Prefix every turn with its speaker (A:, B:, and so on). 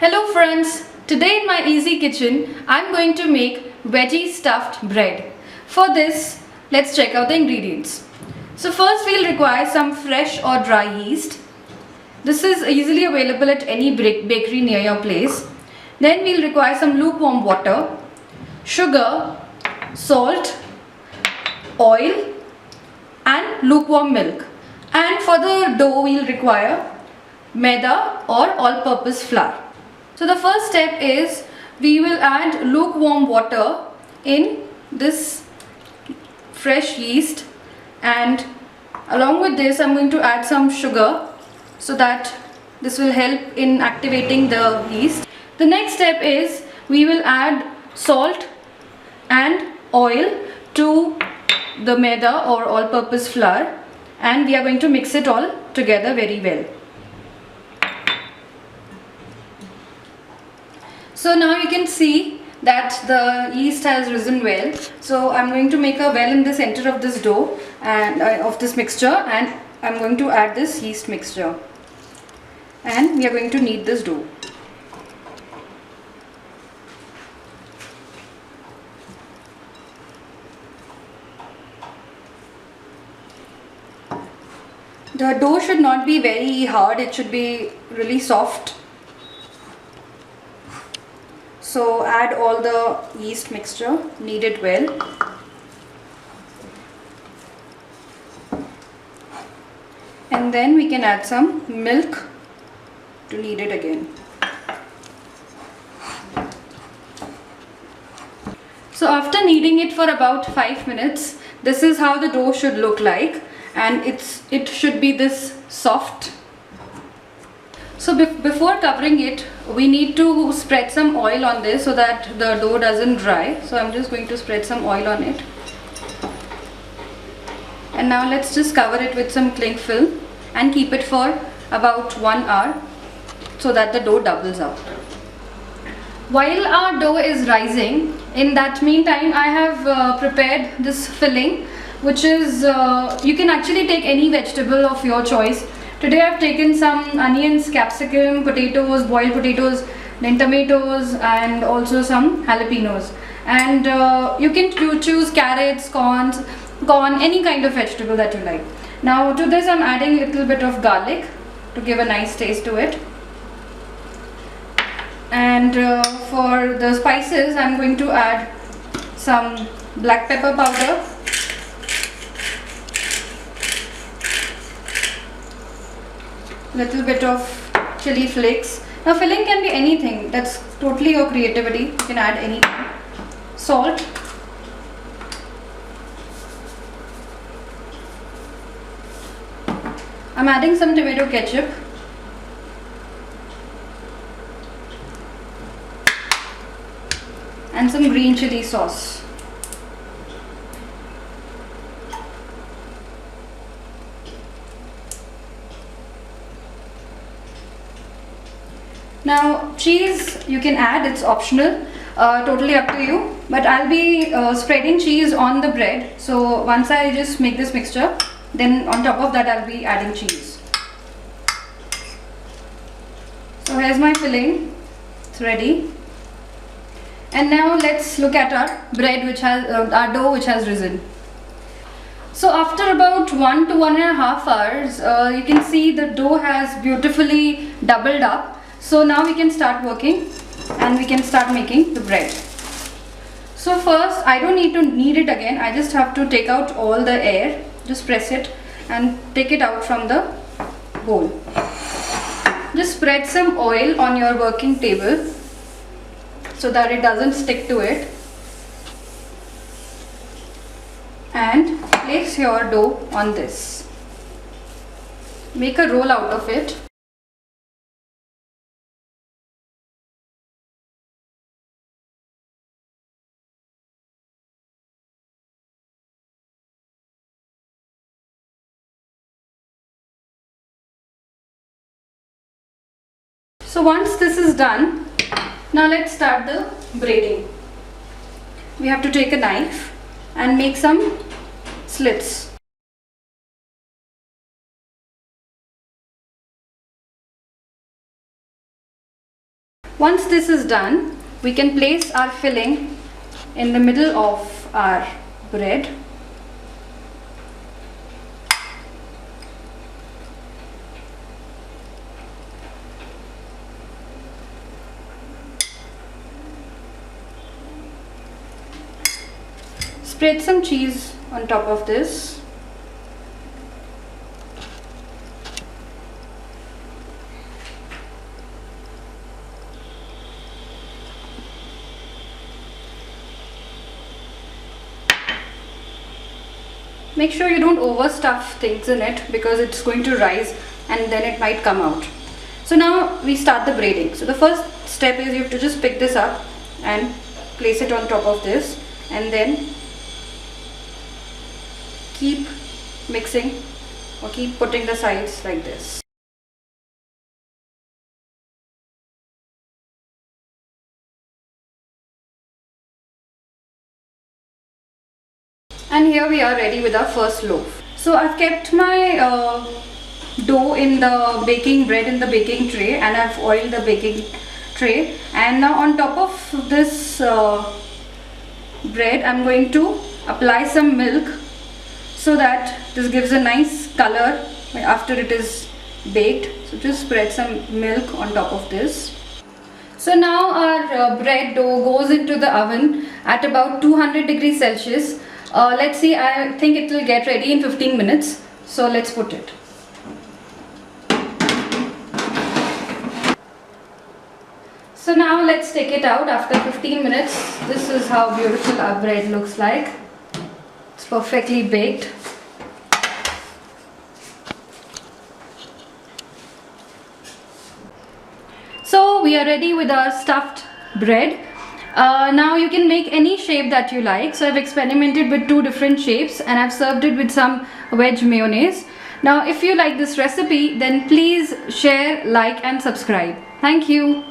A: Hello friends, today in my easy kitchen I'm going to make veggie stuffed bread. For this, let's check out the ingredients. So first we'll require some fresh or dry yeast. This is easily available at any bakery near your place. Then we'll require some lukewarm water, sugar, salt, oil and lukewarm milk. And for the dough we'll require Maida or all-purpose flour. So the first step is we will add lukewarm water in this fresh yeast, and along with this I'm going to add some sugar so that this will help in activating the yeast. The next step is we will add salt and oil to the Maida or all-purpose flour, and we are going to mix it all together very well. So now you can see that the yeast has risen well. So I'm going to make a well in the center of this dough and of this mixture, and I'm going to add this yeast mixture, and we are going to knead this dough. The dough should not be very hard, it should be really soft. So add all the yeast mixture, knead it well. And then we can add some milk to knead it again. So after kneading it for about 5 minutes, this is how the dough should look like, and it should be this soft. So before covering it, we need to spread some oil on this so that the dough doesn't dry. So I'm just going to spread some oil on it. And now let's just cover it with some cling film and keep it for about 1 hour so that the dough doubles up. While our dough is rising, in that meantime I have prepared this filling, which is, you can actually take any vegetable of your choice. Today I've taken some onions, capsicum, potatoes, boiled potatoes, then tomatoes and also some jalapenos. And you can choose carrots, corn, any kind of vegetable that you like. Now to this I'm adding a little bit of garlic to give a nice taste to it. And for the spices I'm going to add some black pepper powder, little bit of chili flakes. Now filling can be anything, that's totally your creativity, you can add anything. Salt, I'm adding some tomato ketchup, and some green chili sauce. Now cheese you can add, it's optional, totally up to you, but I'll be spreading cheese on the bread. So once I just make this mixture, then on top of that I'll be adding cheese. So here's my filling, it's ready. And now let's look at our bread which has, our dough which has risen. So after about 1 to 1.5 hours, you can see the dough has beautifully doubled up. So now we can start working and we can start making the bread. So first I don't need to knead it again, I just have to take out all the air, just press it and take it out from the bowl. Just spread some oil on your working table so that it doesn't stick to it, and place your dough on this. Make a roll out of it. So once this is done, now let's start the braiding. We have to take a knife and make some slits. Once this is done, we can place our filling in the middle of our bread. Spread some cheese on top of this. Make sure you don't overstuff things in it because it's going to rise and then it might come out. So now we start the braiding. So the first step is you have to just pick this up and place it on top of this, and then keep mixing or keep putting the sides like this. And here we are ready with our first loaf. So I've kept my dough in the baking bread in the baking tray, and I've oiled the baking tray, and now on top of this bread I'm going to apply some milk so that this gives a nice color after it is baked. So just spread some milk on top of this. So now our bread dough goes into the oven at about 200 degrees Celsius. Let's see, I think it will get ready in 15 minutes. So let's put it. So now let's take it out after 15 minutes. This is how beautiful our bread looks like. It's perfectly baked. So we are ready with our stuffed bread. Now you can make any shape that you like. So I've experimented with 2 different shapes and I've served it with some veg mayonnaise. Now if you like this recipe, then please share, like and subscribe. Thank you.